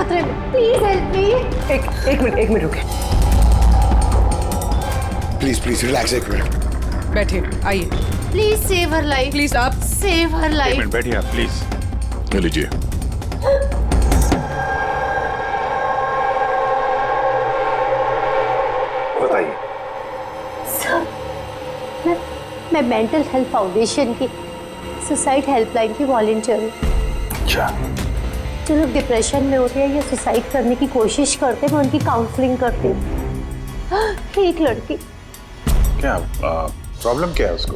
खतरे में, please help me. एक मिनट रुके। प्लीज रिलैक्स, एक मिनट। बैठिए, आइए। Please save her life, please आप सेव हर एक लाइफ। मिनट बैठिए आप प्लीज। ले लीजिए। बताइए। सर, मैं मेंटल हेल्थ फाउंडेशन की सुसाइड हेल्पलाइन की वॉलंटियर हूँ। अच्छा। जो लोग डिप्रेशन में होते हैं या सुसाइड करने की कोशिश करते हैं, मैं उनकी काउंसलिंग करती हूँ। एक लड़की, क्या प्रॉब्लम क्या है उसको?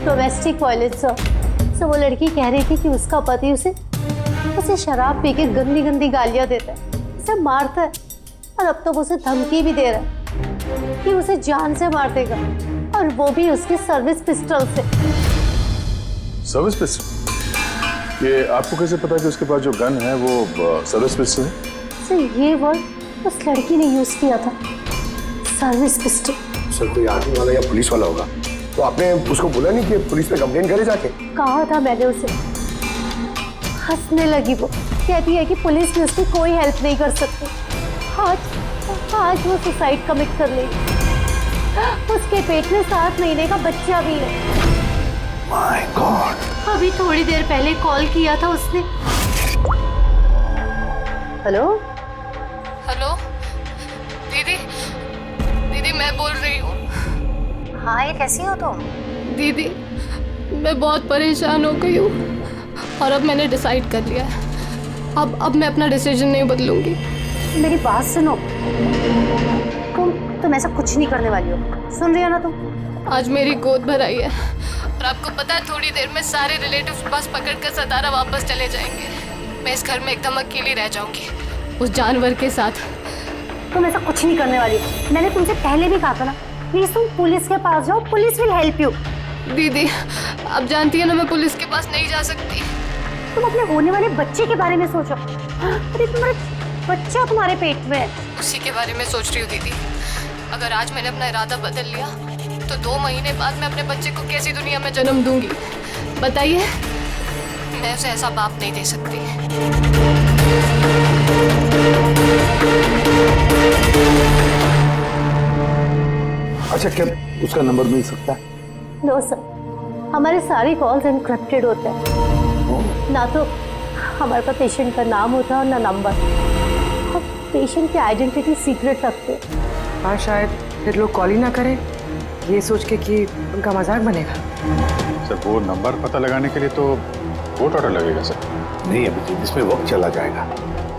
Domestic violence sir. वो लड़की कह रही थी कि उसका पति उसे शराब पी के गंदी गंदी गालियां देता है, उसे मारता है, और अब तो वो उसे धमकी भी दे रहा है कि उसे जान से मार देगा, और वो भी उसके सर्विस पिस्टल से। Service pistol? ये आपको कैसे पता कि उसके पास जो गन है वो सर्विस पिस्टल है? सर, ये वर्ड उस लड़की ने यूज किया था, सर्विस पिस्टल। सर, कोई आर्मी वाला या पुलिस वाला होगा, तो आपने उसको बोला नहीं कि पुलिस पे कंप्लेन करे जाके? कहा था मैंने उसे। हंसने लगी वो, कहती है कि पुलिस भी उसकी कोई हेल्प नहीं कर सकती। आज वो सुसाइड कमिट कर लेगी। उसके पेट में 7 महीने का बच्चा भी है। My God. अभी थोड़ी देर पहले कॉल किया था उसने। हेलो हेलो दीदी मैं बोल रही हूँ। हाँ, ये कैसी हो तुम? दीदी, मैं बहुत परेशान हो गई हूँ, और अब मैंने डिसाइड कर लिया है। अब मैं अपना डिसीजन नहीं बदलूंगी। मेरी बात सुनो, तुम ऐसा कुछ नहीं करने वाली हो, सुन रही हो ना तुम? आज मेरी गोद भराई है, और आपको पता है थोड़ी देर में सारे रिलेटिव्स बस पकड़कर सतारा वापस चले जाएंगे। मैं इस घर में एकदम अकेली रह जाऊंगी, उस जानवर के साथ। तुम ऐसा कुछ नहीं करने वाली हो। मैंने तुमसे पहले भी कहा था ना, प्लीज तुम पुलिस के पास जाओ, पुलिस विल हेल्प यू। दीदी, आप जानती है ना मैं पुलिस के पास नहीं जा सकती। तुम अपने होने वाले बच्चे के बारे में सोचो। अरे तुम्हारे बच्चा तुम्हारे पेट में है। उसी के बारे में सोच रही हूँ दीदी। अगर आज मैंने अपना इरादा बदल लिया तो 2 महीने बाद मैं अपने बच्चे को कैसी दुनिया में जन्म दूंगी? बताइए। मैं उसे ऐसा बाप नहीं दे सकती। अच्छा, क्या उसका नंबर मिल सकता है? नो सर, हमारे सारे कॉल्स एनक्रिप्टेड होते हैं। ना तो हमारे पास पेशेंट का नाम होता है और ना नंबर। हम पेशेंट की आइडेंटिटी सीक्रेट रखते हैं। हाँ, शायद फिर लोग कॉल ही ना करें, ये सोच के कि उनका मजाक बनेगा। सर, वो नंबर पता लगाने के लिए तो बहुत ऑर्डर लगेगा सर। नहीं अभी इसमें वक्त चला जाएगा,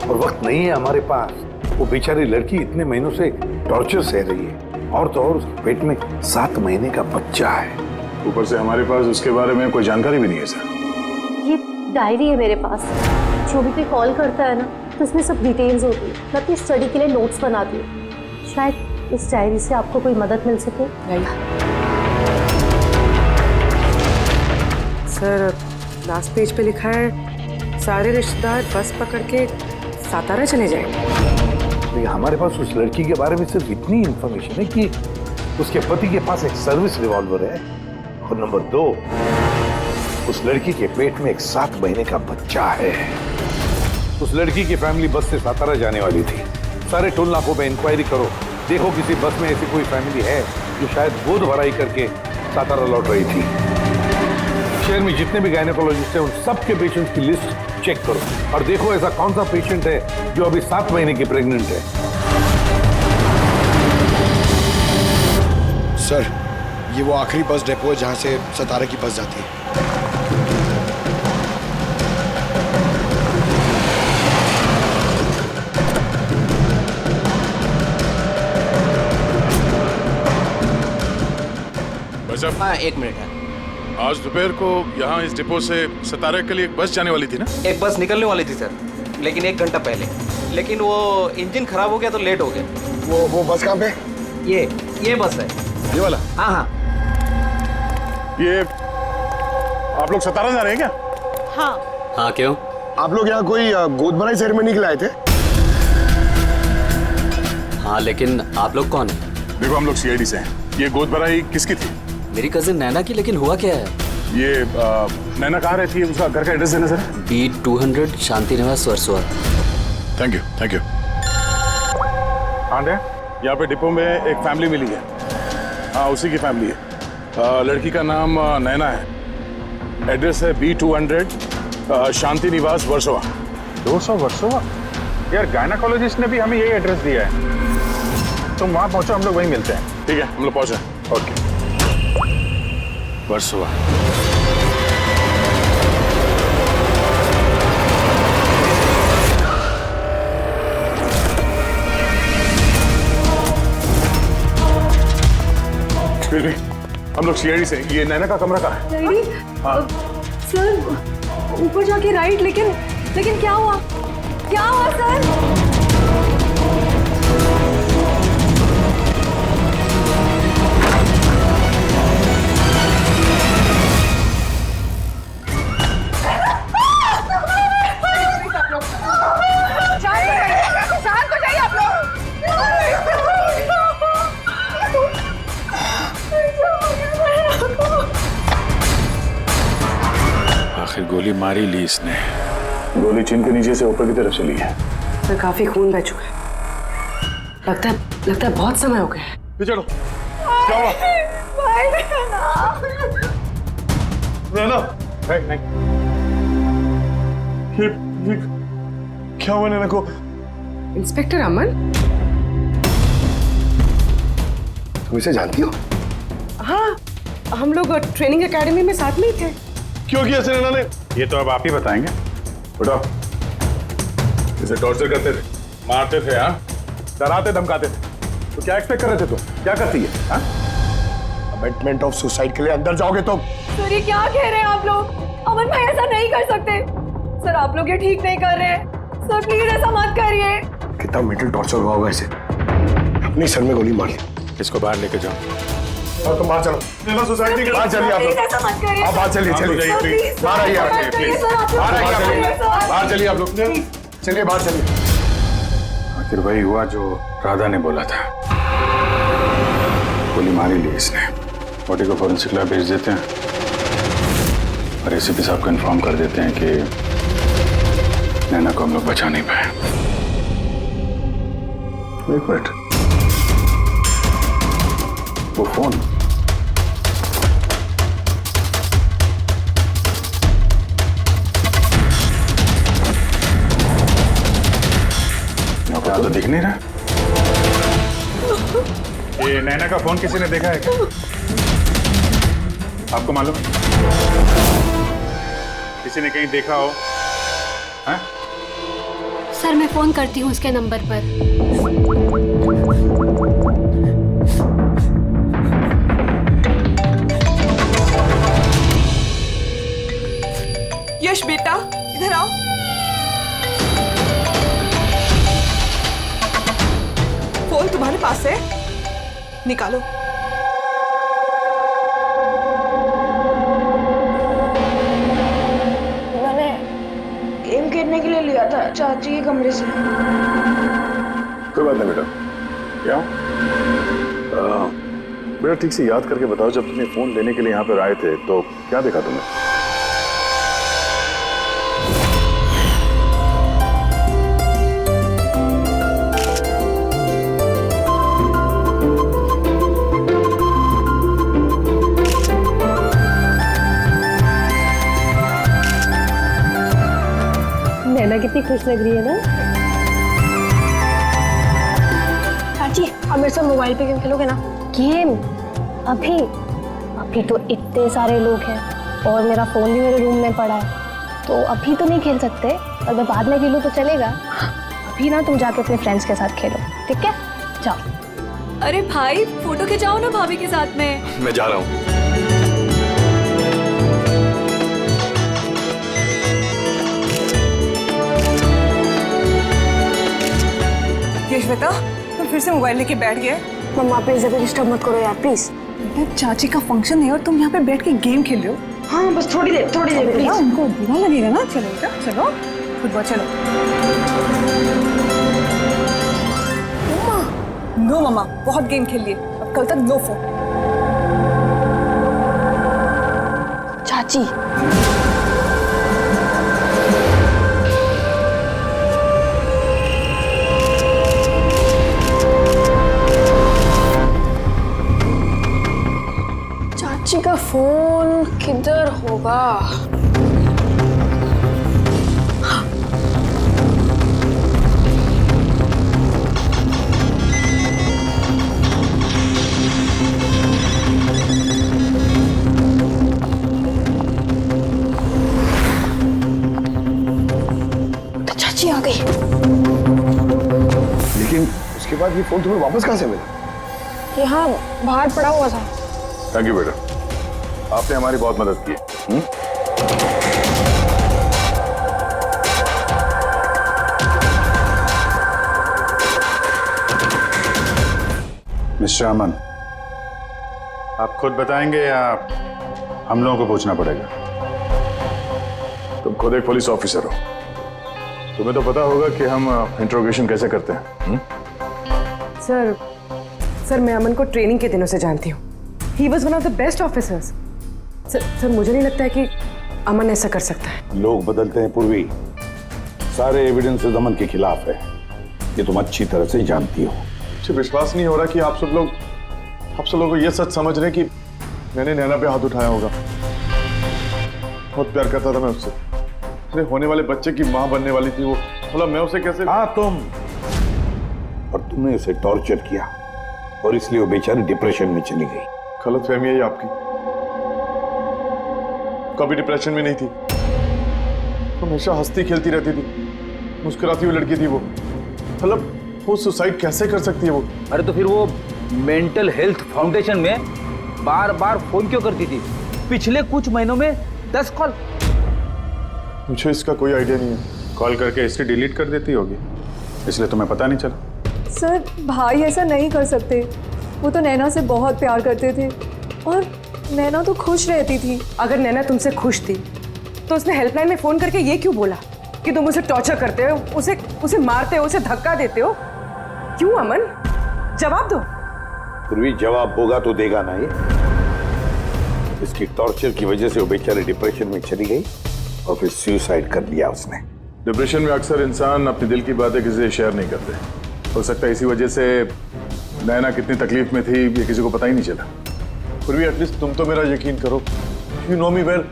और वक्त नहीं है हमारे पास। वो बेचारी लड़की इतने महीनों से टॉर्चर सह रही है, और तो और उसके पेट में 7 महीने का बच्चा है। ऊपर से हमारे पास उसके बारे में कोई जानकारी भी नहीं है सर। ये डायरी है मेरे पास, जो भी कोई कॉल करता है ना तो उसमें सब डिटेल्स होती है। मैं अपनी स्टडी के लिए नोट्स बनाती हूँ, शायद इस डायरी से आपको कोई मदद मिल सके। नहीं सर, लास्ट पेज पे लिखा है सारे रिश्तेदार बस पकड़ के सातारा चले जाएंगे। हमारे पास उस लड़की के बारे में सिर्फ इतनी इंफॉर्मेशन है कि उसके पति के पास एक सर्विस रिवॉल्वर है, और नंबर 2, उस लड़की के पेट में एक 7 महीने का बच्चा है। उस लड़की की फैमिली बस से सातारा जाने वाली थी। सारे टोल नाकों पे इंक्वायरी करो, देखो किसी बस में ऐसी कोई फैमिली है जो शायद गोद भराई करके सातारा लौट रही थी। शहर में जितने भी गायनेकोलॉजिस्ट हैं उन सबके पेशेंट्स की लिस्ट चेक करो, और देखो ऐसा कौन सा पेशेंट है जो अभी 7 महीने की प्रेग्नेंट है। सर, ये वो आखिरी बस डिपो है जहां से सतारा की बस जाती है। हाँ, 1 मिनट है। आज दोपहर को यहाँ इस डिपो से सतारा के लिए एक बस जाने वाली थी ना? एक बस निकलने वाली थी सर, लेकिन 1 घंटा पहले। लेकिन वो इंजन खराब हो गया तो लेट हो गया। वो बस कहाँ पे? ये बस है। ये वाला? हाँ हाँ। ये आप लोग सतारा जा रहे हैं क्या? हाँ, क्यों? आप लोग यहाँ कोई गोद भराई सेरेमनी के लिए आए थे? हाँ, लेकिन आप लोग कौन हैं? देखो, हम लोग सीआईडी से हैं। ये गोद भराई किसकी थी? मेरी कजिन नैना की, लेकिन हुआ क्या है? ये नैना कहाँ रहती है? उसका घर का एड्रेस देना सर। B200 शांति निवास, Versova. Thank you thank you. हाँ यहाँ पे डिपो में एक फैमिली मिली है। हाँ उसी की फैमिली है। लड़की का नाम नैना है। एड्रेस है B200 शांति निवास वर्सोवा। 200 वर्सोवा? यार गायनाकोलॉजिस्ट ने भी हमें यही एड्रेस दिया है। तुम वहां पहुंचो, हम लोग वहीं मिलते हैं। ठीक है हम लोग पहुंचे। ओके। वर्सोवा। फिर भी हम लोग सीआईडी से। ये नैना का कमरा कहाँ है? हाँ। सर ऊपर जाके राइट, लेकिन क्या हुआ सर? आखिर गोली मारी ली इसने। गोली चिन के नीचे से ऊपर की तरफ चली है। सर काफी खून बह चुका है। लगता है बहुत समय हो गया है। ये चलो। क्या हुआ? नैना। नहीं। ये क्या हुआ नैना को? इंस्पेक्टर अमन, तुम इसे जानती हो? हाँ हम लोग ट्रेनिंग एकेडमी में साथ में ही थे। क्यों किया नैना ने? ये तो अब आप ही बताएंगे। बताओ। इसे टॉर्चर करते थे, मारते थे, हाँ, डराते धमकाते थे, तो क्या एक्सपेक्ट कर रहे थे? तुम क्या करती है? हाँ? अमेंडमेंट ऑफ सुसाइड के लिए अंदर जाओगे तो? सर ये क्या कह रहे हैं आप लोग? अमन भाई ऐसा नहीं कर सकते। सर आप लोग ये ठीक नहीं कर रहे हैं। सर प्लीज ऐसा मत करिए। कितना मेंटल टॉर्चर हुआ होगा इसे। अपनी सर में गोली मारी। इसको बाहर लेके जाओ। और तुम बाहर चलो। नैना सोसाइटी के बाहर चलिए आप लोग। ऐसा मत करिए। आप बाहर चलिए। बाहर आइए आप, प्लीज। बाहर चलिए आप लोग। चलिए बाहर चलिए। आखिर वही हुआ जो राधा ने बोला था। गोली मारी ली इसने। बॉडी को फॉरेंसिक लैब भेज देते हैं और एसीपी साहब को इन्फॉर्म कर देते हैं कि नैना को हम लोग बचा नहीं पाए। एक मिनट, वो फोन। यहाँ तो दिख नहीं रहा। ये नैना का फोन किसी ने देखा है क्या? आपको मालूम? किसी ने कहीं देखा हो? हाँ? सर मैं फोन करती हूँ उसके नंबर पर। यश बेटा इधर आओ। फोन तुम्हारे पास है, निकालो। मैंने गेम खेलने के लिए लिया था चाची के कमरे से। कोई बात नहीं बेटा। क्या बेटा ठीक से याद करके बताओ, जब तुमने फोन लेने के लिए यहाँ पर आए थे तो क्या देखा तुमने? नैना कितनी खुश लग रही है ना। चाची अब मेरे साथ मोबाइल पे गेम खेलोगे ना? गेम? अभी तो इतने सारे लोग हैं और मेरा फोन भी मेरे रूम में पड़ा है, तो अभी तो नहीं खेल सकते। अगर बाद में खेलूं तो चलेगा। अभी ना तुम जाके अपने फ्रेंड्स के साथ खेलो, ठीक है? जाओ। अरे भाई फोटो खिंचाओ ना भाभी के साथ में। मैं जा रहा हूँ। श्वेता तुम फिर से मोबाइल लेके बैठ गए। मम्मा प्लीज ज्यादा डिस्टर्ब मत करो यार प्लीज। चाची का फंक्शन है और तुम यहाँ पे बैठ के गेम खेल रहे हो। हाँ बस थोड़ी देर प्लीज। उनको बुरा लगेगा ना। चलो बेटा चलो फुटबॉल चलो। नो मम्मा बहुत गेम खेल लिए, अब कल तक नो फोन। चाची का फोन किधर होगा? तो चाची आ गई। लेकिन उसके बाद ये फोन तुम्हें वापस कहाँ से मिला? यहाँ बाहर पड़ा हुआ था। थैंक यू बेटा, आपने हमारी बहुत मदद की। मिस्टर अमन, आप खुद बताएंगे या हम लोगों को पूछना पड़ेगा? तुम खुद एक पुलिस ऑफिसर हो, तुम्हें तो पता होगा कि हम इंट्रोगेशन कैसे करते हैं। सर मैं अमन को ट्रेनिंग के दिनों से जानती हूँ। He was one of the best officers. Sir मुझे नहीं लगता है कि अमन ऐसा कर सकता है। लोग बदलते हैं पूर्वी, सारे एविडेंसेस अमन के खिलाफ है, ये तुम अच्छी तरह से जानती हो। मुझे विश्वास नहीं हो रहा कि आप सब लोग को ये सच समझ रहे कि मैंने नैना पे हाथ उठाया होगा। बहुत प्यार करता था मैं उससे, मेरे होने वाले बच्चे की माँ बनने वाली थी वो। मतलब मैं उसे कैसे? हाँ तुम, और तुमने उसे टॉर्चर किया और इसलिए वो बेचारी डिप्रेशन में चली गई। गलतफहमी है ये आपकी, कभी डिप्रेशन में नहीं थी, हमेशा हंसती खेलती रहती थी, मुस्कुराती हुई लड़की थी वो। मतलब वो सुसाइड कैसे कर सकती है वो? अरे तो फिर वो मेंटल हेल्थ फाउंडेशन में बार बार फोन क्यों करती थी? पिछले कुछ महीनों में 10 कॉल। मुझे इसका कोई आइडिया नहीं है। कॉल करके हिस्ट्री डिलीट कर देती होगी, इसलिए तुम्हें पता नहीं चला। सर भाई ऐसा नहीं कर सकते, वो तो नैना से बहुत प्यार करते थे और नैना तो खुश रहती थी। अगर नैना तुमसे खुश थी तो उसने हेल्पलाइन में फोन करके ये क्यों बोला कि तुम उसे टॉर्चर करते हो, उसे मारते हो, उसे धक्का देते हो? क्यों अमन, जवाब दो। पूर्वी जवाब होगा तो देगा ना ये। इसकी टॉर्चर की वजह से वो बेचारी डिप्रेशन में चली गई और फिर सुसाइड कर लिया उसने। डिप्रेशन में अक्सर इंसान अपने दिल की बातें किसी से शेयर नहीं करते। हो सकता है इसी वजह से नैना कितनी तकलीफ में थी ये किसी को पता ही नहीं चला। फिर भी एटलीस्ट तुम तो मेरा यकीन करो, यू नो मी वेल,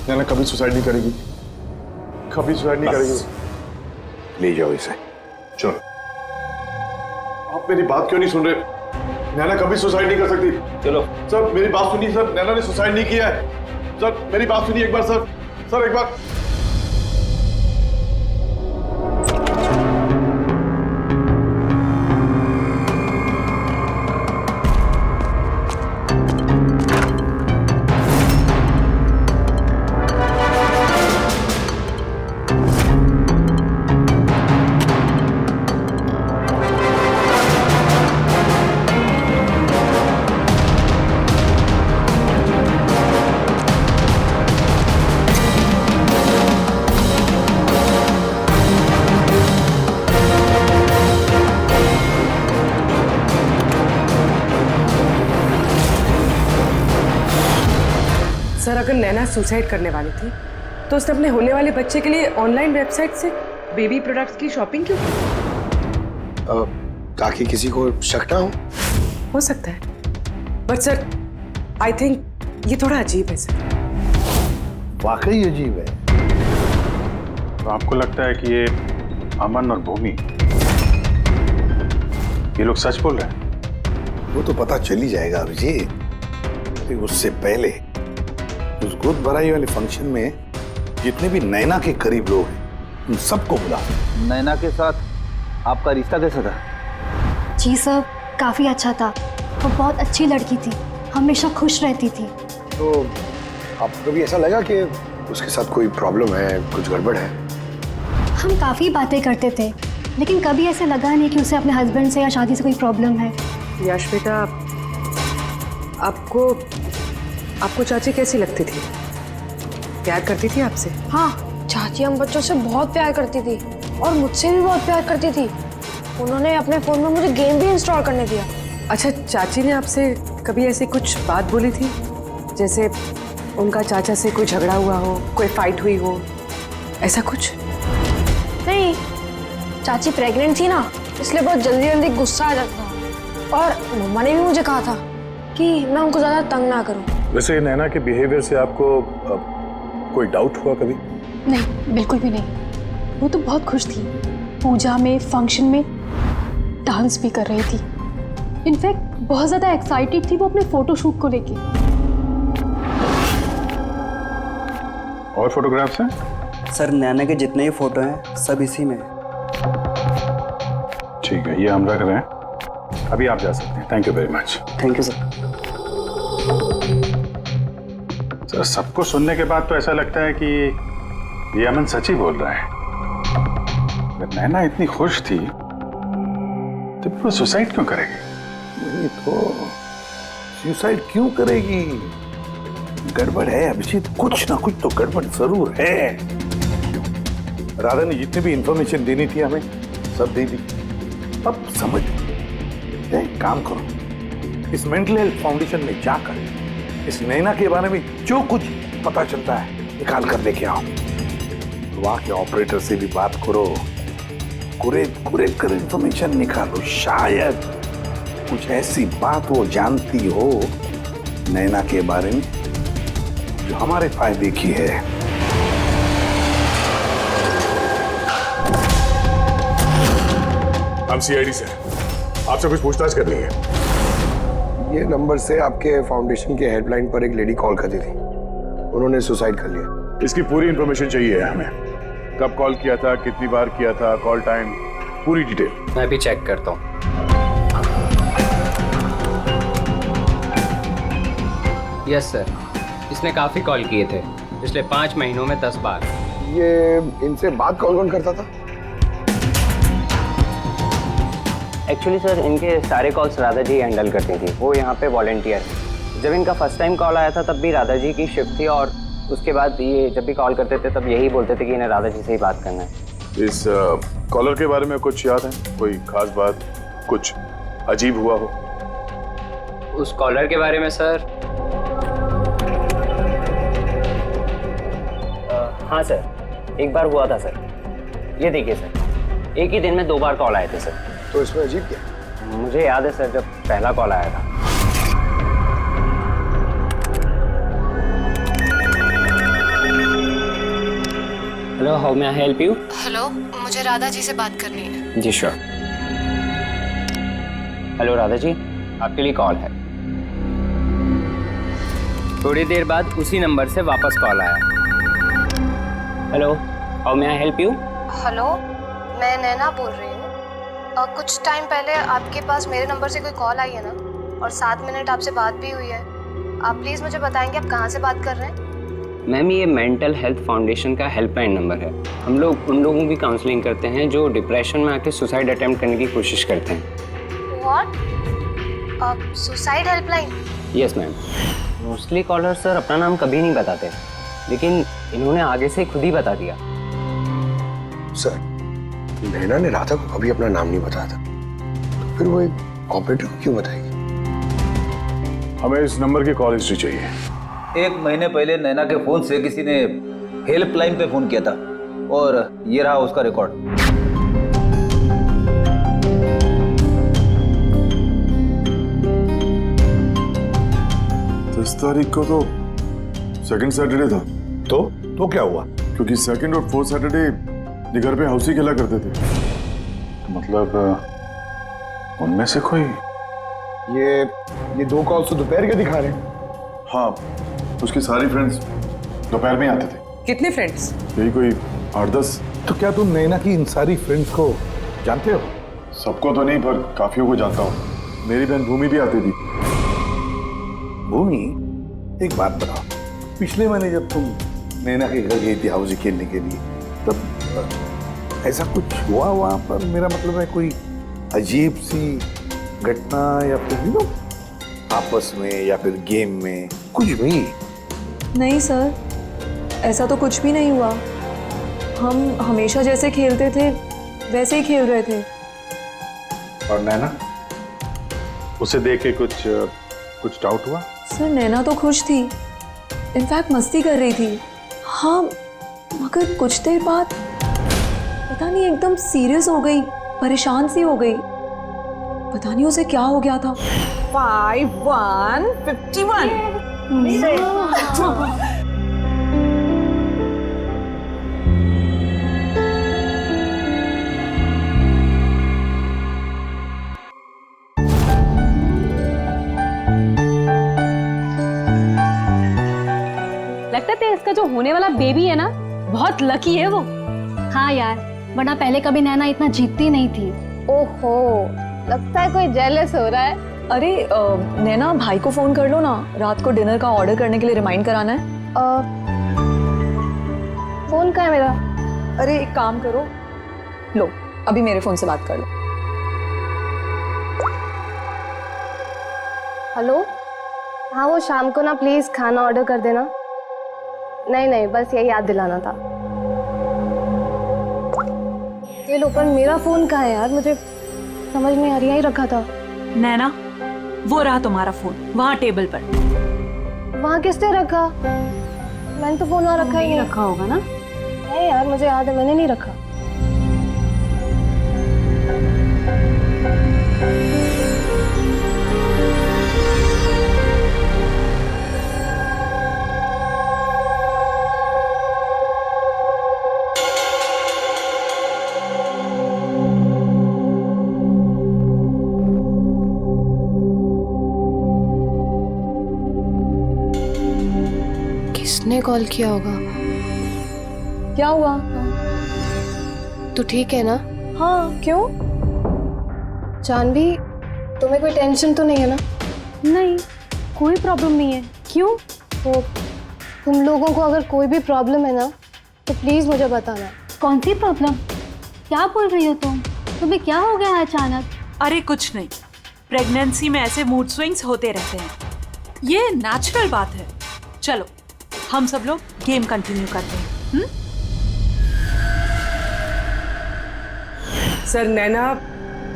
नैना कभी सुसाइड नहीं करेगी, कभी सुसाइड नहीं करेगी। ले जाओ इसे। चलो, आप मेरी बात क्यों नहीं सुन रहे? नैना कभी सुसाइड नहीं कर सकती। चलो सर मेरी बात सुनिए सर, नैना ने सुसाइड नहीं किया है। सर मेरी बात सुनिए एक बार सर, सर एक बार। सर अगर नैना सुसाइड करने वाली थी तो उसने अपने होने वाले बच्चे के लिए ऑनलाइन वेबसाइट से बेबी प्रोडक्ट्स की शॉपिंग क्यों की? ताकि किसी को शक ना हो सकता है, बट सर आई थिंक ये थोड़ा अजीब है सर। वाकई अजीब है। तो आपको लगता है कि ये अमन और भूमि ये लोग सच बोल रहे हैं? वो तो पता चल ही जाएगा अभिजीत। लेकिन उससे पहले उस गोद भराई वाले फंक्शन में जितने भी नैना के करीब लोग हैं उन सबको बुला। नैना के साथ आपका रिश्ता कैसा था? जी सर, काफ़ी अच्छा था। वो बहुत अच्छी लड़की थी, हमेशा खुश रहती थी। तो आपको भी ऐसा लगा कि उसके साथ कोई प्रॉब्लम है, कुछ गड़बड़ है? हम काफ़ी बातें करते थे, लेकिन कभी ऐसे लगा नहीं कि उसे अपने हस्बैंड से या शादी से कोई प्रॉब्लम है। यश बेटा, आपको चाची कैसी लगती थी? प्यार करती थी आपसे? हाँ, चाची हम बच्चों से बहुत प्यार करती थी और मुझसे भी बहुत प्यार करती थी। उन्होंने अपने फोन में मुझे गेम भी इंस्टॉल करने दिया। अच्छा, चाची ने आपसे कभी ऐसी कुछ बात बोली थी, जैसे उनका चाचा से कोई झगड़ा हुआ हो, कोई फाइट हुई हो, ऐसा कुछ? नहीं, चाची प्रेग्नेंट थी ना, इसलिए बहुत जल्दी जल्दी गुस्सा आ जाता था। और मम्मा ने भी मुझे कहा था कि मैं उनको ज़्यादा तंग ना करूं। वैसे नैना के बिहेवियर से आपको कोई डाउट हुआ कभी? नहीं, बिल्कुल भी नहीं। वो तो बहुत खुश थी, पूजा में, फंक्शन में डांस भी कर रही थी। इनफैक्ट बहुत ज़्यादा एक्साइटेड थी वो अपने फोटोशूट को लेके। और फोटोग्राफ्स हैं? सर नैना के जितने ही फोटो हैं सब इसी में। ठीक है, ये हम रख रहे हैं। अभी आप जा सकते हैं। Thank you very much. Thank you sir. Sir, सबको सुनने के बाद तो ऐसा लगता है कि ये अमन सच ही बोल रहा है। अगर नैना इतनी खुश थी तो वो सुसाइड क्यों करेगी? नहीं तो सुसाइड क्यों करेगी? गड़बड़ है अभिजीत, कुछ ना कुछ तो गड़बड़ जरूर है। राधा ने जितनी भी इंफॉर्मेशन देनी थी हमें सब दे दी। अब समझ एक काम करो, इस मेंटल हेल्थ फाउंडेशन में जाकर इस नैना के बारे में जो कुछ पता चलता है निकाल कर लेके आओ। वहां के ऑपरेटर से भी बात करो, कुरेद कर इंफॉर्मेशन निकालो। शायद कुछ ऐसी बात वो जानती हो नैना के बारे में जो हमारे फायदे की है। हम सीआईडी से आपसे कुछ पूछताछ करनी है। ये नंबर से आपके फाउंडेशन के हेल्पलाइन पर एक लेडी कॉल करती थी, उन्होंने सुसाइड कर लिया। इसकी पूरी इंफॉर्मेशन चाहिए हमें। कब कॉल किया था, कितनी बार किया था, कॉल टाइम, पूरी डिटेल। मैं भी चेक करता हूँ। यस सर, इसने काफ़ी कॉल किए थे पिछले 5 महीनों में 10 बार। ये इनसे बात कौन कौन करता था? एक्चुअली सर इनके सारे कॉल्स राधा जी हैंडल करती थी, वो यहाँ पे वॉलंटियर। जब इनका फर्स्ट टाइम कॉल आया था तब भी राधा जी की शिफ्ट थी, और उसके बाद ये जब भी कॉल करते थे तब यही बोलते थे कि इन्हें राधा जी से ही बात करना है। इस कॉलर के बारे में कुछ याद है? कोई खास बात, कुछ अजीब हुआ हो? उस कॉलर के बारे में सर, हाँ सर, एक बार हुआ था सर। ये देखिए सर, एक ही दिन में 2 बार कॉल आए थे सर। तो इसमें अजीब क्या? मुझे याद है सर, जब पहला कॉल आया था। Hello, how may I help you? Hello, मुझे राधा जी से बात करनी है। जी श्योर। हेलो राधा जी, आपके लिए कॉल है। थोड़ी देर बाद उसी नंबर से वापस कॉल आया। Hello, how may I help you? Hello, मैं नैना बोल रही हूँ। कुछ टाइम पहले आपके पास मेरे नंबर से कोई कॉल आई है ना, और 7 मिनट आपसे बात भी हुई है। आप प्लीज़ मुझे बताएंगे आप कहाँ से बात कर रहे हैं? मैम, ये मेंटल हेल्थ फाउंडेशन का हेल्पलाइन नंबर है। हम लोग उन लोगों की काउंसलिंग करते हैं जो डिप्रेशन में आके सुसाइड अटेम्प्ट करने की कोशिश करते हैं। What? Suicide helpline? Yes ma'am. Mostly caller sir अपना नाम कभी नहीं बताते, लेकिन इन्होंने आगे से खुद ही बता दिया। सर, नैना ने राधा को कभी अपना नाम नहीं बताया था, तो फिर वो एक ऑपरेटर को क्यों बताएगी? हमें इस नंबर की कॉल हिस्ट्री चाहिए। 1 महीने पहले नैना के फोन से किसी ने हेल्पलाइन पे फोन किया था, और ये रहा उसका रिकॉर्ड। तो इस तारीख को तो सेकंड सैटरडे था। तो क्या हुआ? क्योंकि सेकंड और 4th सैटरडे ये घर पे हाउसी खेला करते थे। तो मतलब उनमें से कोई। ये 2 कॉल्स तो दोपहर के दिखा रहे हैं। हाँ, उसकी सारी फ्रेंड्स दोपहर में आते थे। कितने फ्रेंड्स? यही कोई 8-10। तो क्या तुम नैना की इन सारी फ्रेंड्स को जानते हो? सबको तो नहीं, पर काफियों को जानता हूँ। मेरी बहन भूमि भी आती थी। भूमि, एक बात बताओ, पिछले महीने जब तुम नैना के घर गई थी हाउसी खेलने के लिए, तब ऐसा कुछ हुआ वहां पर? मेरा मतलब है कोई अजीब सी घटना, या फिर आपस में, या फिर गेम में, कुछ भी? नहीं सर, ऐसा तो कुछ भी नहीं हुआ। हम हमेशा जैसे खेलते थे वैसे ही खेल रहे थे। और नैना, उसे देख के कुछ डाउट हुआ? सर, नैना तो खुश थी, इनफैक्ट मस्ती कर रही थी। हाँ, मगर कुछ देर बाद पता नहीं एकदम सीरियस हो गई, परेशान सी हो गई। पता नहीं उसे क्या हो गया था। 5151। लगता है इसका जो होने वाला बेबी है ना, बहुत लकी है वो। हाँ यार, वरना पहले कभी नैना इतना जीतती नहीं थी। ओहो, लगता है कोई जेलस हो रहा है। अरे नैना, भाई को फोन कर लो ना, रात को डिनर का ऑर्डर करने के लिए रिमाइंड कराना है। फोन कहाँ है मेरा? अरे एक काम करो, लो अभी मेरे फोन से बात कर लो। हेलो, हाँ वो शाम को ना प्लीज खाना ऑर्डर कर देना। नहीं, बस यही याद दिलाना था। ये लो, पर मेरा फोन कहाँ है यार, मुझे समझ नहीं आ रही, यही रखा था। नैना, वो रहा तुम्हारा फोन वहाँ टेबल पर। वहाँ किसने रखा? मैंने तो फोन वहाँ रखा ही नहीं। रखा होगा ना? नहीं यार, मुझे याद है मैंने नहीं रखा। किसने कॉल किया होगा? क्या हुआ? तू ठीक है ना? हाँ, क्यों? जानवी, तुम्हें कोई टेंशन तो नहीं है ना? नहीं, कोई प्रॉब्लम नहीं है। क्यों? तो तुम लोगों को अगर कोई भी प्रॉब्लम है ना, तो प्लीज मुझे बताना। कौन सी प्रॉब्लम? क्या बोल रही हो तुम? तुम्हें क्या हो गया अचानक? अरे कुछ नहीं, प्रेगनेंसी में ऐसे मूड स्विंग्स होते रहते हैं, ये नेचुरल बात है। चलो हम सब लोग गेम कंटिन्यू करते हैं। सर, नैना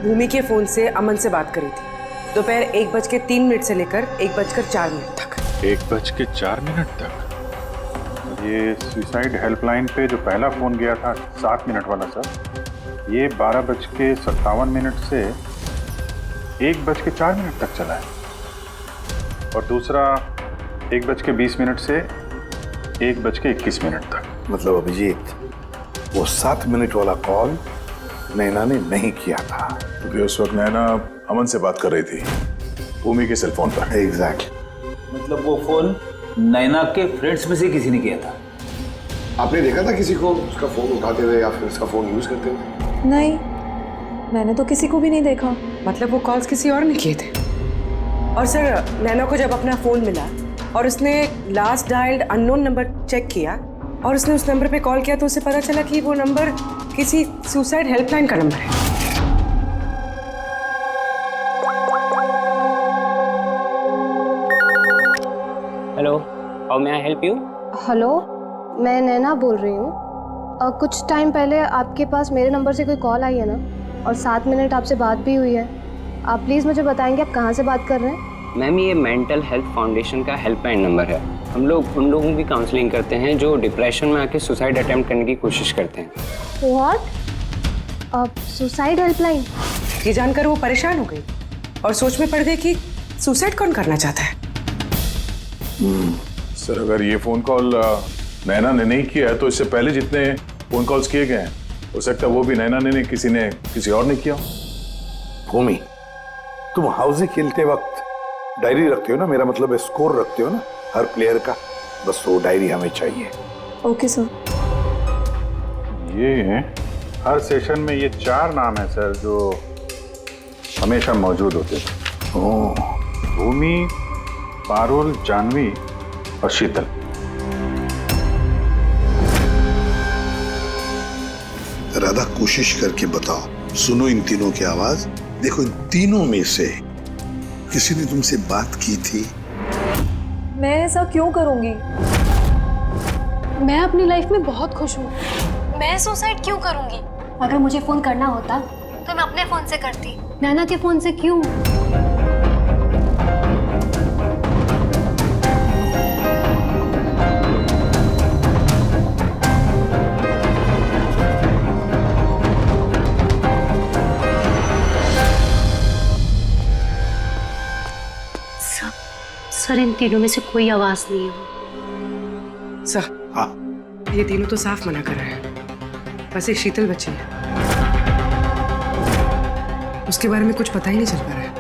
भूमि के फोन से अमन से बात करी थी दोपहर 1:03 से लेकर 1:04 तक। 1:04 तक? ये सुसाइड हेल्पलाइन पे जो पहला फोन गया था 7 मिनट वाला सर, ये 12:57 से 1:04 तक चला है, और दूसरा 1:20 से 1:21 तक। मतलब अभिजीत, वो 7 मिनट वाला कॉल नैना ने नहीं किया था, क्योंकि उस वक्त नैना अमन से बात कर रही थी भूमि के सेल फोन पर। एग्जैक्टली। मतलब वो फोन नैना के फ्रेंड्स में से किसी ने किया था? आपने देखा था किसी को उसका फोन उठाते हुए या फिर उसका फोन यूज करते हुए? नहीं, मैंने तो किसी को भी नहीं देखा। मतलब वो कॉल्स किसी और ने किए थे। और सर, नैना को जब अपना फोन मिला और उसने last dialled unknown number check किया और उसने उस नंबर पे कॉल किया, तो उसे पता चला कि वो नंबर किसी सुसाइड हेल्पलाइन का नंबर है। Hello, how may I help you? Hello, मैं नैना बोल रही हूँ। कुछ टाइम पहले आपके पास मेरे नंबर से कोई कॉल आई है ना, और 7 मिनट आपसे बात भी हुई है। आप प्लीज़ मुझे बताएंगे आप कहाँ से बात कर रहे हैं? मैम, ये मेंटल हेल्थ फाउंडेशन का हेल्पलाइन नंबर है। हम लोग उन लोगों की काउंसलिंग करते हैं जो डिप्रेशन में आके सुसाइड अटेम्प्ट करने की कोशिश करते हैं। व्हाट? Suicide helpline? ये जानकर वो परेशान हो गई और सोच में पड़ गई कि सुसाइड कौन करना चाहता है। सर, अगर ये फोन कॉल नैना ने नहीं किया है, तो इससे पहले जितने फोन कॉल्स किए गए हैं, हो सकता है वो भी नैना ने नहीं, किसी और ने किया। भूमि, तुम हाउसी खेलते वक्त डायरी रखते हो ना? मेरा मतलब है स्कोर रखते हो ना हर प्लेयर का? बस वो डायरी हमें चाहिए। Okay sir. ये हर सेशन में ये 4 नाम है सर जो हमेशा मौजूद होते थे। भूमि, पारुल, जानवी और शीतल। राधा, कोशिश करके बताओ। सुनो इन तीनों की आवाज। देखो, इन तीनों में से किसी ने तुमसे बात की थी? मैं ऐसा क्यों करूंगी? मैं अपनी लाइफ में बहुत खुश हूँ। मैं सुसाइड क्यों करूंगी? अगर मुझे फोन करना होता तो मैं अपने फोन से करती, नैना के फोन से क्यों? सर इन तीनों में से कोई आवाज नहीं है। सर हाँ ये तीनों तो साफ मना कर रहे हैं, बस एक शीतल बच्ची है, उसके बारे में कुछ पता ही नहीं चल पा रहा है।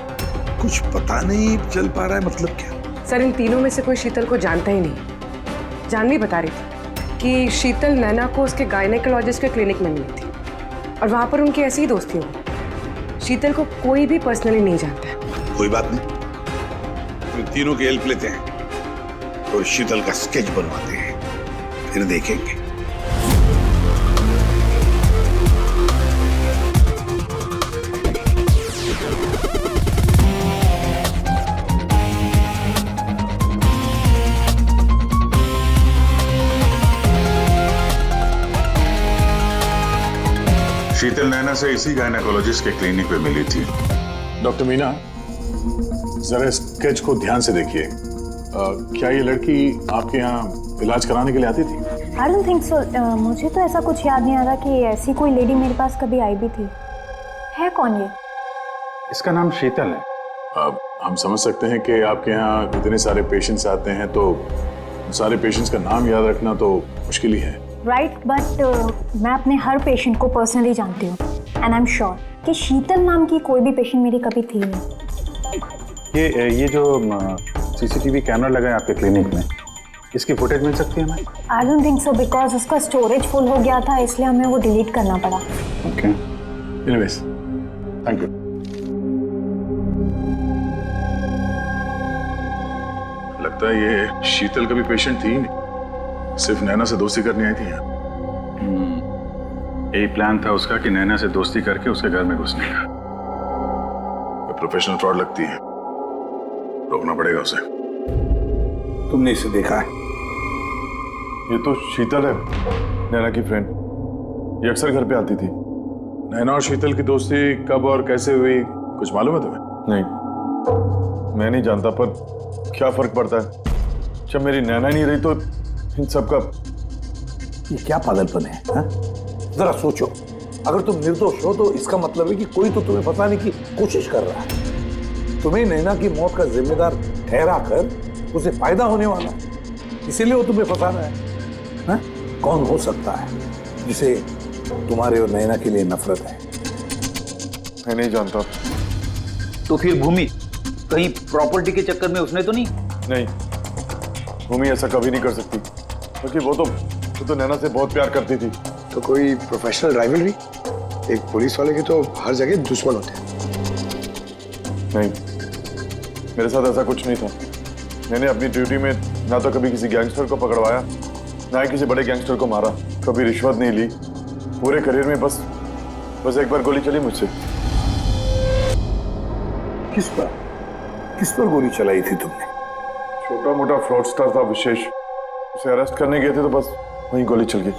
कुछ पता नहीं चल पा रहा है मतलब क्या? सर इन तीनों में से कोई शीतल को जानता ही नहीं। जानवी बता रही थी कि शीतल नैना को उसके गायनेकोलॉजिस्ट के क्लिनिक में मिली थी और वहां पर उनकी ऐसी ही दोस्ती हुई। शीतल को कोई भी पर्सनली नहीं जानता है। कोई बात नहीं, तीनों की हेल्प लेते हैं और शीतल का स्केच बनवाते हैं, फिर देखेंगे। शीतल नैना से इसी गायनेकोलॉजिस्ट के क्लिनिक पे मिली थी। डॉक्टर मीना, जरा स्केच को ध्यान से देखिए। क्या ये लड़की आपके यहाँ इलाज कराने के लिए आती थी? I don't think so. मुझे तो ऐसा कुछ याद नहीं आ रहा कि ऐसी कोई लेडी मेरे पास कभी आई भी थी। है कौन ये? इसका नाम शीतल है। हम समझ सकते हैं कि आपके यहाँ इतने सारे पेशेंट्स आते हैं तो सारे पेशेंट्स का नाम याद रखना तो मुश्किल ही है। राइट, बट मैं अपने हर पेशेंट को पर्सनली जानती हूँ एंड आई एम श्योर कि शीतल नाम की कोई भी पेशेंट मेरी कभी थी नहीं। ये जो सीसीटीवी कैमरा लगा है आपके क्लिनिक में, इसकी फुटेज मिल सकती है हमें? I don't think so because उसका स्टोरेज फुल हो गया था, इसलिए हमें वो डिलीट करना पड़ा। Okay, anyways, thank you. लगता है ये शीतल का भी पेशेंट थी नहीं, सिर्फ नैना से दोस्ती करने आई थी यहाँ। यही प्लान था उसका कि नैना से दोस्ती करके उसके घर में घुसने का। प्रोफेशनल फ्रॉड लगती है, रोकना पड़ेगा उसे। तुमने इसे देखा है? ये तो शीतल है, नैना की फ्रेंड। ये अक्सर घर पे आती थी। नैना और शीतल की दोस्ती कब और कैसे हुई कुछ मालूम है तुम्हें? नहीं, मैं नहीं जानता, पर क्या फर्क पड़ता है जब मेरी नैना नहीं रही तो इन सब का। ये क्या पागलपन है हा? जरा सोचो, अगर तुम निर्दोष हो तो इसका मतलब है कि कोई तो तुम्हें फंसाने की कोशिश कर रहा है। तुम्हें नैना की मौत का जिम्मेदार ठहरा कर उसे फायदा होने वाला, इसीलिए वो तुम्हें फंसा रहा है हा? कौन हो सकता है जिसे तुम्हारे और नैना के लिए नफरत है? मैं नहीं जानता। तो फिर भूमि कहीं प्रॉपर्टी के चक्कर में उसने तो नहीं? नहीं, भूमि ऐसा कभी नहीं कर सकती, क्योंकि वो तो नैना से बहुत प्यार करती थी। तो कोई प्रोफेशनल राइवलरी? एक पुलिस वाले के तो हर जगह दुश्मन होते हैं। नहीं, मेरे साथ ऐसा कुछ नहीं था। मैंने अपनी ड्यूटी में ना तो कभी किसी गैंगस्टर को पकड़वाया, ना ही किसी बड़े गैंगस्टर को मारा, कभी रिश्वत नहीं ली। पूरे करियर में बस एक बार गोली चली मुझसे। किस पर गोली चलाई थी तुमने? छोटा मोटा फ्रॉडस्टर था विशेष, उसे अरेस्ट करने गए थे तो बस वहीं गोली चल गई।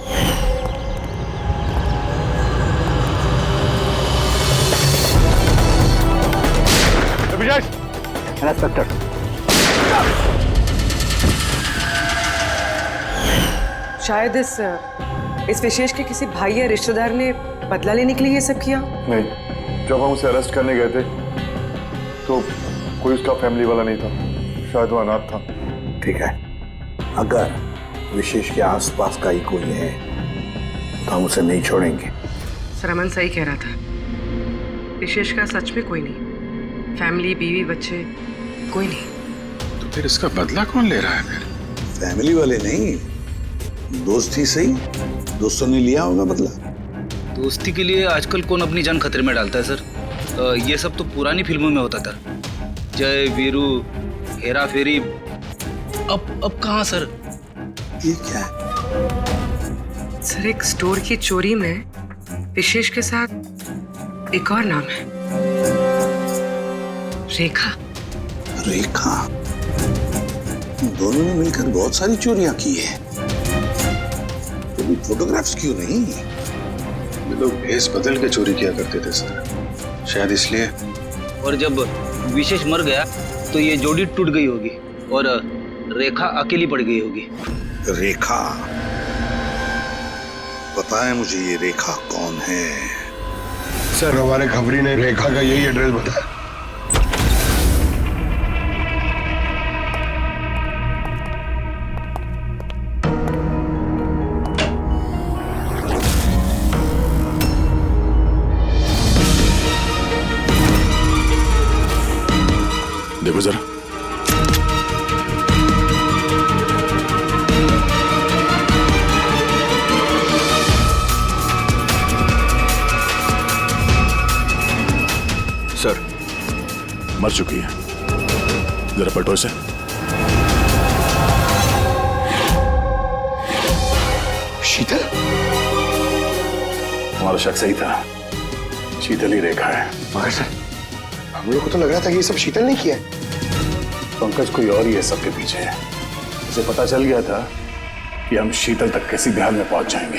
इंस्पेक्टर, शायद इस विशेष के किसी भाई या रिश्तेदार ने बदला लेने के लिए ये सब किया। नहीं, जब हम उसे अरेस्ट करने गए थे तो कोई उसका फैमिली वाला नहीं था, शायद वो अनाथ था। ठीक है, अगर विशेष के आसपास का ही कोई है तो हम उसे नहीं छोड़ेंगे। सर अमन सही कह रहा था, विशेष का सच में कोई नहीं, फैमिली, बीवी, बच्चे कोई नहीं। तो फिर इसका बदला कौन ले रहा है फिर? फैमिली वाले नहीं, दोस्त ही सही। दोस्तों ने लिया होगा बदला। दोस्ती के लिए आजकल कौन अपनी जान खतरे में डालता है सर? ये सब तो पुरानी फिल्मों में होता था, जय वीरू, हेरा फेरी। अब कहाँ सर? ये क्या है? सर एक स्टोर की चोरी में विशेष के साथ एक और नाम है, रेखा। रेखा? दोनों ने मिलकर बहुत सारी चोरियां की है। फोटोग्राफ्स क्यों नहीं? ये लोग भेस बदल के चोरी किया करते थे सर, शायद इसलिए। और जब विशेष मर गया तो ये जोड़ी टूट गई होगी और रेखा अकेली पड़ गई होगी। रेखा? पता है मुझे ये रेखा कौन है। सर हमारे खबरी ने रेखा का यही एड्रेस बताया। देखो जरा। सर, मर चुकी है। जरा पलटो इसे। शीतल? तुम्हारा शक सही था, शीतल ही रेखा है। मगर सर, हम लोग को तो लग रहा था कि ये सब शीतल ने किया है। पंकज कोई और ही है सबके पीछे। उसे पता चल गया था कि हम शीतल तक किसी भी हाल में पहुंच जाएंगे।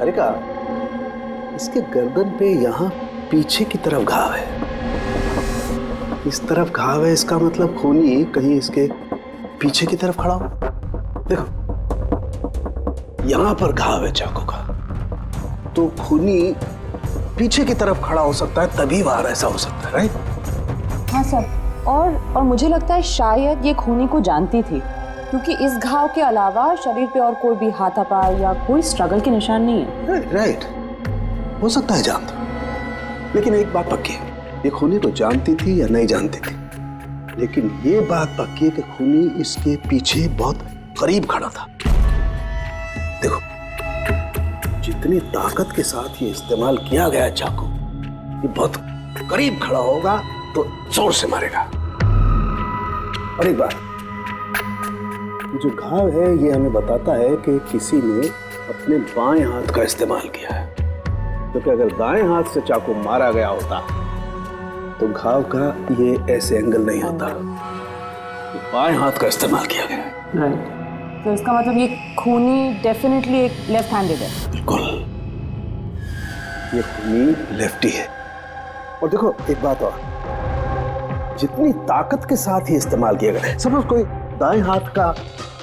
अरे का इसके गर्दन पे यहाँ पीछे की तरफ घाव है, इस तरफ घाव है, इसका मतलब खूनी कहीं इसके पीछे की तरफ खड़ा हो। देखो यहाँ पर घाव है चाकू का, तो खूनी पीछे की तरफ खड़ा हो सकता है, तभी बाहर ऐसा हो सकता है, राइट? हाँ सर, और मुझे लगता है शायद ये खूनी को जानती थी, क्योंकि इस घाव के अलावा शरीर पे और कोई भी हाथापाई या कोई स्ट्रगल के निशान नहीं है। राइट, हो सकता है जानती, लेकिन एक बात पक्की है, ये खूनी को जानती थी या नहीं जानती थी, लेकिन ये बात पक्की है कि खूनी इसके पीछे बहुत करीब खड़ा था। देखो जितनी ताकत के साथ ये इस्तेमाल किया गया चाकू, ये बहुत करीब खड़ा होगा तो जोर से मारेगा। और एक बात, जो घाव है ये हमें बताता है कि किसी ने अपने बाएं हाथ का इस्तेमाल किया है, क्योंकि अगर दाएं हाथ से चाकू मारा गया होता तो घाव का ये ऐसे एंगल नहीं होता, बाएं हाथ का इस्तेमाल किया गया है। राइट, तो इसका मतलब ये खूनी डेफिनेटली एक लेफ्ट हैंडेड है। बिल्कुल, ये खूनी लेफ्टी है। और देखो एक बात और, जितनी ताकत के साथ ही इस्तेमाल किया गया, सपोज कोई दाएं हाथ का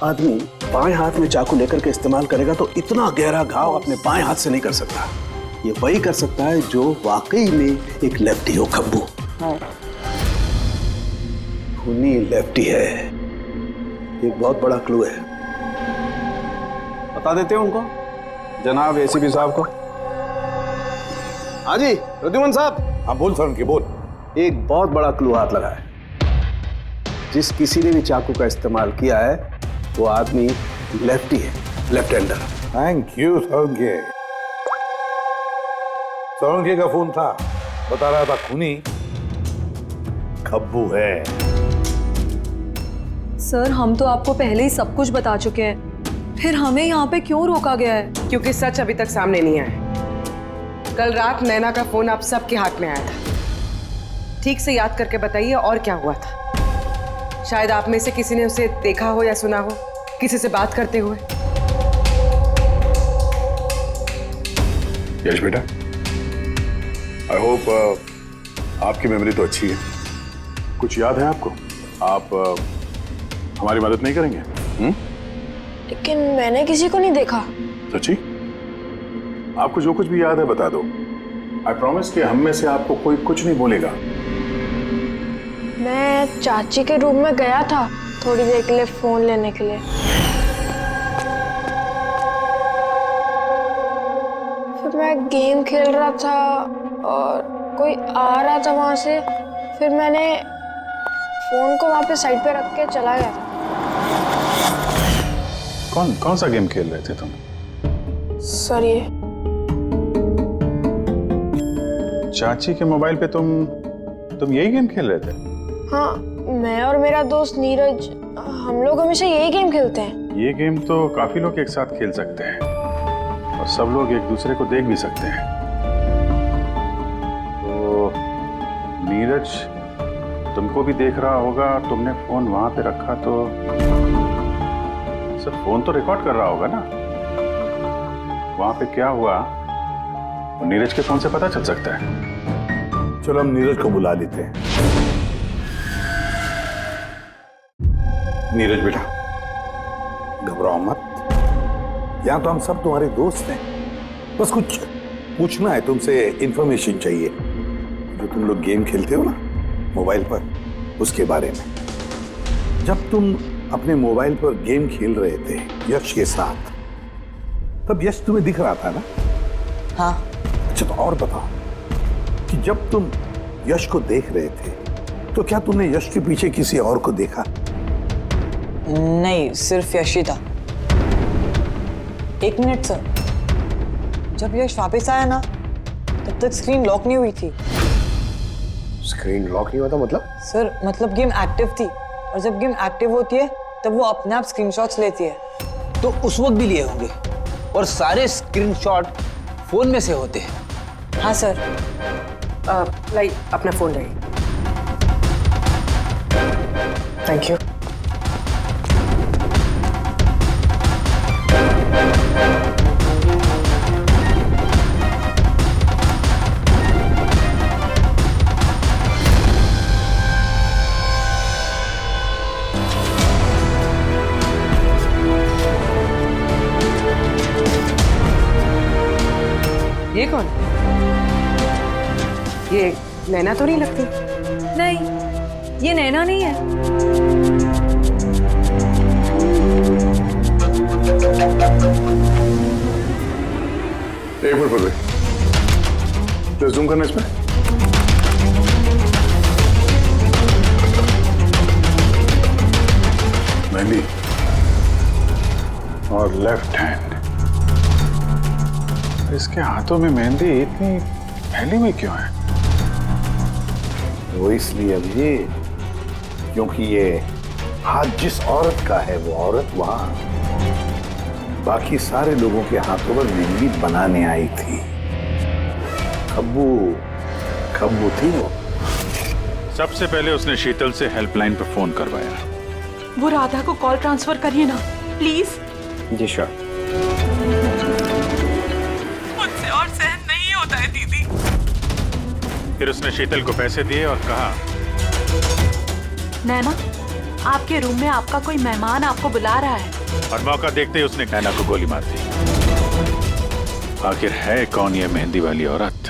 आदमी बाएं हाथ में चाकू लेकर के इस्तेमाल करेगा तो इतना गहरा घाव अपने बाएं हाथ से नहीं कर सकता। ये वही कर सकता है जो वाकई में एक लेफ्टी हो। खब्बू खूनी लेफ्टी है, एक बहुत बड़ा क्लू है। बता देते हैं उनको, जनाब एसीपी साहब को। हाँ जी रुद्धिमान साहब। हाँ बोल सर, उनकी बोल। एक बहुत बड़ा क्लू हाथ लगा है। जिस किसी ने भी चाकू का इस्तेमाल किया है वो आदमी लेफ्टी है, लेफ्ट हैंडर। थैंक यू सोंगे। सोंगे का फोन था, बता रहा था खूनी खब्बू है। सर हम तो आपको पहले ही सब कुछ बता चुके हैं, फिर हमें यहाँ पे क्यों रोका गया है? क्योंकि सच अभी तक सामने नहीं आया। कल रात नैना का फोन आप सबके हाथ में आया था। ठीक से याद करके बताइए और क्या हुआ था। शायद आप में से किसी ने उसे देखा हो या सुना हो किसी से बात करते हुए। यश बेटा, आई होप आपकी मेमोरी तो अच्छी है, कुछ याद है आपको? आप हमारी मदद नहीं करेंगे? लेकिन मैंने किसी को नहीं देखा। सच्ची? आपको जो कुछ भी याद है बता दो। आई प्रॉमिस कि हम में से आपको कोई कुछ नहीं बोलेगा। मैं चाची के रूम में गया था थोड़ी देर के लिए फोन लेने के लिए। फिर मैं गेम खेल रहा था और कोई आ रहा था वहां से, फिर मैंने फोन को वहां पे साइड पे रख के चला गया था। कौन सा गेम खेल रहे थे तुम? सर ये चाची के मोबाइल पे तुम यही गेम खेल रहे थे? हाँ, मैं और मेरा दोस्त नीरज, हम लोग हमेशा यही गेम खेलते हैं। ये गेम तो काफी लोग एक साथ खेल सकते हैं और सब लोग एक दूसरे को देख भी सकते हैं। तो नीरज तुमको भी देख रहा होगा, तुमने फोन वहां पे रखा तो सर फोन तो रिकॉर्ड कर रहा होगा ना। वहां पे क्या हुआ वो नीरज के फोन से पता चल सकता है। चलो हम नीरज को बुला लेते हैं। नीरज बेटा घबराओ मत, यहां तो हम सब तुम्हारे दोस्त हैं। बस कुछ पूछना है तुमसे, इंफॉर्मेशन चाहिए। जो तुम लोग गेम खेलते हो ना मोबाइल पर, उसके बारे में। जब तुम अपने मोबाइल पर गेम खेल रहे थे यश के साथ, तब यश तुम्हें दिख रहा था ना? हाँ। अच्छा तो और बताओ कि जब तुम यश को देख रहे थे तो क्या तुमने यश के पीछे किसी और को देखा? नहीं, सिर्फ यश ही था। 1 मिनट सर, जब यश वापस आया ना तब तक स्क्रीन लॉक नहीं हुई थी। स्क्रीन लॉक नहीं हुआ था मतलब? सर मतलब गेम एक्टिव थी, और जब गेम एक्टिव होती है तब वो अपने आप स्क्रीनशॉट्स लेती है। तो उस वक्त भी लिए होंगे, और सारे स्क्रीनशॉट फोन में से होते हैं। हाँ सर। लाई अपना फोन लाइए। Thank you. ये कौन? ये नैना तो नहीं लगती। नहीं, ये नैना नहीं है। एक मिनट पकड़े, प्लीज जूम करना इसमें। मेहंदी और लेफ्ट हैंड। इसके हाथों में मेहंदी इतनी फैली हुई क्यों है? वो इसलिए अभी क्योंकि ये हाथ जिस औरत का है वो औरत वहां बाकी सारे लोगों के हाथों पर मेहंदी बनाने आई थी। खब्बू थी वो। सबसे पहले उसने शीतल से हेल्पलाइन पर फोन करवाया। वो राधा को कॉल ट्रांसफर करिए ना प्लीज। Ji sure. मुझसे और सहन नहीं होता है दीदी। फिर उसने शीतल को पैसे दिए और कहा, नैना आपके रूम में आपका कोई मेहमान आपको बुला रहा है। और मौका देखते ही उसने नैना को गोली मार दी। आखिर है कौन ये मेहंदी वाली औरत?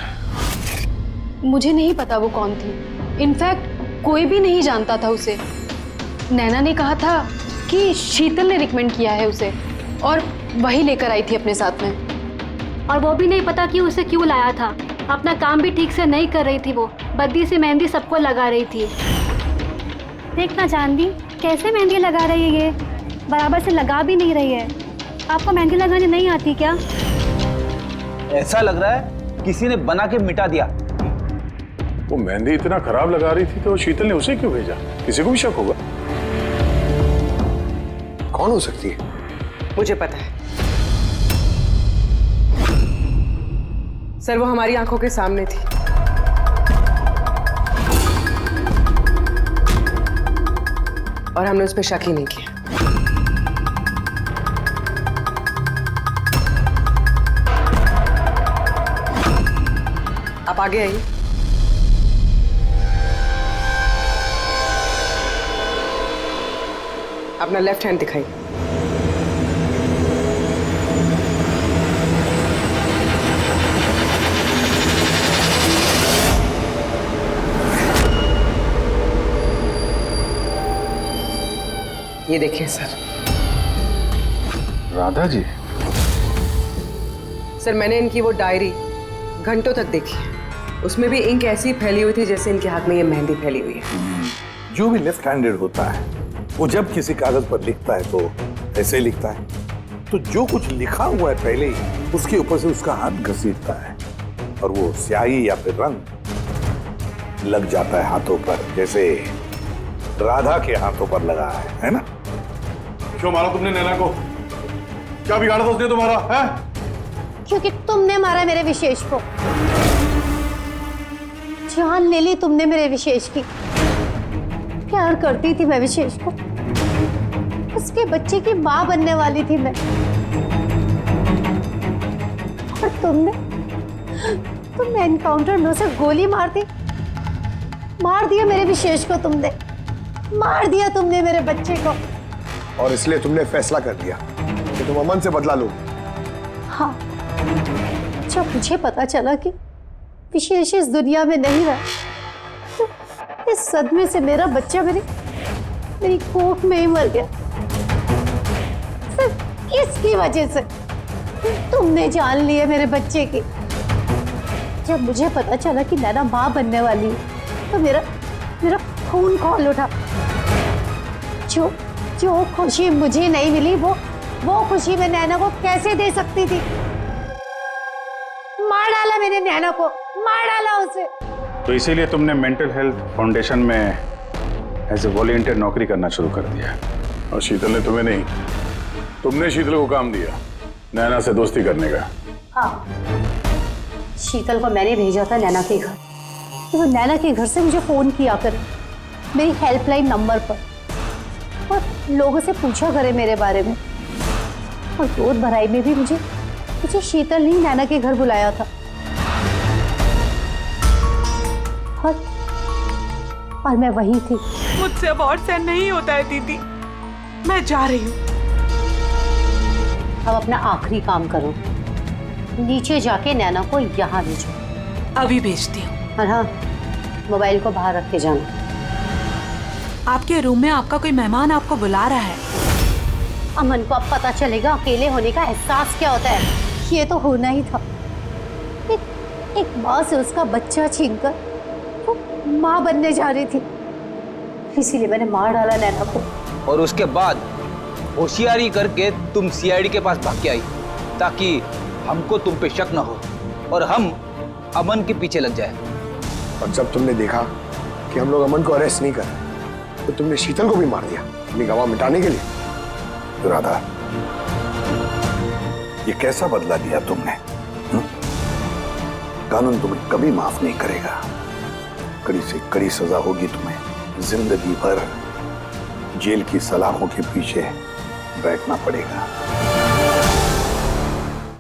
मुझे नहीं पता वो कौन थी। इनफैक्ट कोई भी नहीं जानता था उसे। नैना ने कहा था कि शीतल ने रिकमेंड किया है उसे, और वही लेकर आई थी अपने साथ में। और वो भी नहीं पता कि उसे क्यों लाया था। अपना काम भी ठीक से नहीं कर रही थी वो, बद्दी से मेहंदी सबको लगा रही थी। देखना चांदी कैसे मेहंदी लगा रही है, ये बराबर से लगा भी नहीं रही है। आपको मेहंदी लगाने नहीं आती क्या? ऐसा लग रहा है किसी ने बना के मिटा दिया। वो मेहंदी इतना खराब लगा रही थी तो शीतल ने उसे क्यों भेजा? किसी को भी शक होगा। कौन हो सकती है? मुझे पता है सर, वो हमारी आंखों के सामने थी। और हमने उस पर शक ही नहीं किया। आप आगे आइए। अपना लेफ्ट हैंड दिखाइए। ये देखिए सर। राधा जी? सर मैंने इनकी वो डायरी घंटों तक देखी है। उसमें भी इंक ऐसी फैली हुई थी जैसे इनके हाथ में ये मेहंदी फैली हुई है। जो भी लेफ्ट हैंडेड होता है वो जब किसी कागज पर लिखता है तो ऐसे ही लिखता है। तो जो कुछ लिखा हुआ है पहले ही उसके ऊपर से उसका हाथ घसीटता है और वो स्याही या फिर रंग लग जाता है हाथों पर, जैसे राधा के हाथों पर लगा है ना? क्यों मारा तुमने नैना को? क्या बिगाड़ा था उसने तुम्हारा? है? क्योंकि तुमने मारा मेरे विशेष को। जान ले ली तुमने मेरे विशेष की। प्यार करती थी मैं विशेष को, उसके बच्चे की मां बनने वाली थी मैं। और तुमने एनकाउंटर में उसे गोली मार दिया मेरे विशेष को। तुमने मार दिया तुमने मेरे बच्चे को। और इसलिए तुमने फैसला कर लिया कि तुम अमन से बदला लो। हाँ, जब मुझे पता चला कि विशेष इस दुनिया में नहीं रहा तो इस सदमे से मेरा बच्चा मेरी कोख में ही मर गया। सिर्फ इसकी वजह से तुमने जान ली है मेरे बच्चे की। जब मुझे पता चला कि नैना माँ बनने वाली है तो मेरा मेरा खून खौल उठा। जो जो खुशी मुझे नहीं मिली वो खुशी मैं नैना को कैसे दे सकती थी। मार डाला मैंने नैना को, मार डाला उसे। तो इसीलिए तुमने मेंटल हेल्थ फाउंडेशन में एज ए वॉलंटियर नौकरी करना शुरू कर दिया। और शीतल ने तुम्हें नहीं, तुमने शीतल को काम दिया नैना से दोस्ती करने का। हाँ, शीतल को मैंने भेजा था नैना के घर। तो वो नैना के घर से मुझे फोन किया कर मेरी हेल्पलाइन नंबर पर और लोगों से पूछा करे मेरे बारे में। और दूध भराई में भी मुझे शीतल ने नैना के घर बुलाया था। और मैं वही थी। मुझसे अब और सहन नहीं होता है दीदी, मैं जा रही हूँ। अब अपना आखिरी काम करो, नीचे जाके नैना को यहाँ भेजो। अभी भेजती हूँ। और हाँ, मोबाइल को बाहर रख के जाना। आपके रूम में आपका कोई मेहमान आपको बुला रहा है। अमन को अब पता चलेगा अकेले होने का एहसास क्या होता है। ये तो होना ही था। एक माँ से उसका बच्चा छीनकर वो माँ बनने जा रही थी, इसीलिए मैंने मार डाला नैना को। और उसके बाद होशियारी करके तुम सीआईडी के पास भाग के आई ताकि हमको तुम पे शक न हो और हम अमन के पीछे लग जाए। और जब तुमने देखा कि हम लोग अमन को अरेस्ट नहीं कर रहे तो तुमने शीतल को भी मार दिया अपनी गवाह मिटाने के लिए। राधा, ये कैसा बदला लिया तुमने? कानून तुम्हें कभी माफ नहीं करेगा। कड़ी से कड़ी सजा होगी तुम्हें। जिंदगी भर जेल की सलाखों के पीछे बैठना पड़ेगा।